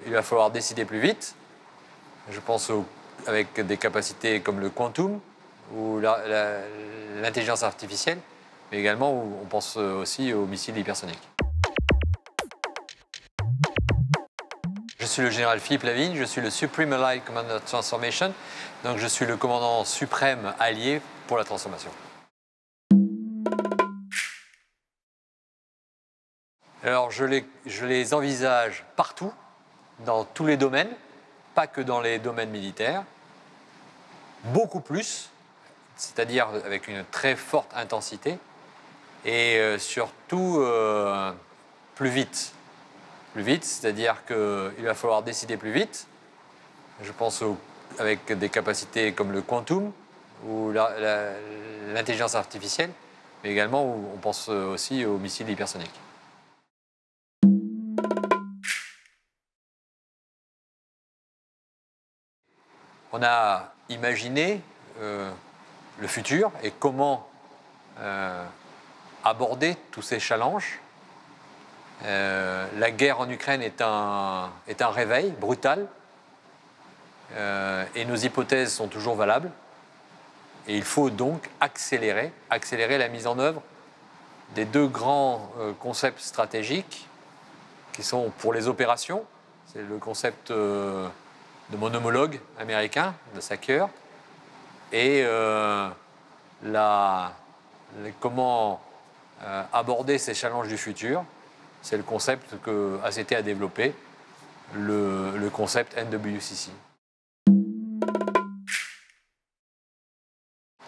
Il va falloir décider plus vite. Je pense avec des capacités comme le quantum ou l'intelligence artificielle, mais également on pense aussi aux missiles hypersoniques. Je suis le général Philippe Lavigne, je suis le Supreme Allied Commander of Transformation, donc je suis le commandant suprême allié pour la transformation. Alors je les envisage partout, dans tous les domaines, pas que dans les domaines militaires, beaucoup plus, c'est-à-dire avec une très forte intensité, et surtout plus vite. Plus vite, c'est-à-dire qu'il va falloir décider plus vite. Je pense avec des capacités comme le quantum ou l'intelligence artificielle, mais également on pense aussi aux missiles hypersoniques. On a imaginé le futur et comment aborder tous ces challenges. La guerre en Ukraine est un réveil brutal et nos hypothèses sont toujours valables. Et il faut donc accélérer la mise en œuvre des deux grands concepts stratégiques qui sont pour les opérations. C'est le concept de mon homologue américain, de SACEUR, et comment aborder ces challenges du futur. C'est le concept que ACT a développé, le concept NWCC.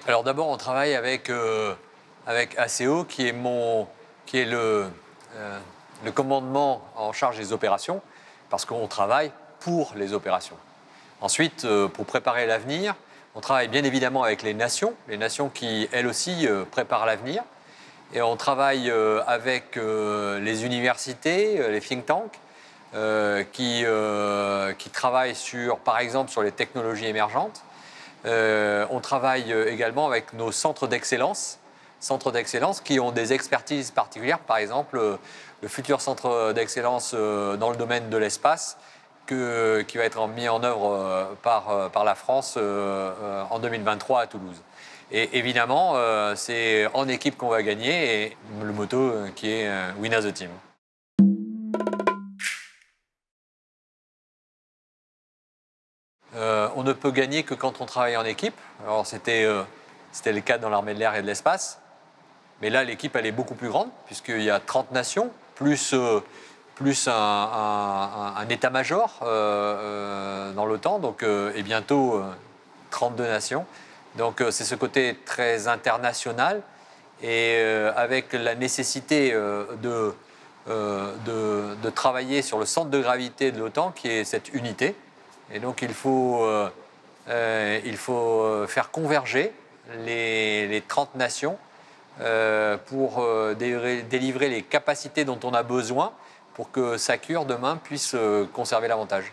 Alors d'abord, on travaille avec ACO, qui est le commandement en charge des opérations, parce qu'on travaille pour les opérations. Ensuite, pour préparer l'avenir, on travaille bien évidemment avec les nations qui, elles aussi, préparent l'avenir. Et on travaille avec les universités, les think tanks, qui travaillent par exemple sur les technologies émergentes. On travaille également avec nos centres d'excellence qui ont des expertises particulières. Par exemple, le futur centre d'excellence dans le domaine de l'espace qui va être mis en œuvre par la France en 2023 à Toulouse. Et évidemment, c'est en équipe qu'on va gagner, et le motto qui est « Win as a team ». On ne peut gagner que quand on travaille en équipe. Alors c'était le cas dans l'armée de l'air et de l'espace. Mais là, l'équipe, elle est beaucoup plus grande, puisqu'il y a 30 nations, plus un état-major dans l'OTAN, et bientôt 32 nations. Donc c'est ce côté très international, et avec la nécessité de travailler sur le centre de gravité de l'OTAN, qui est cette unité. Et donc il faut faire converger les 30 nations pour délivrer les capacités dont on a besoin pour que SACEUR demain puisse conserver l'avantage.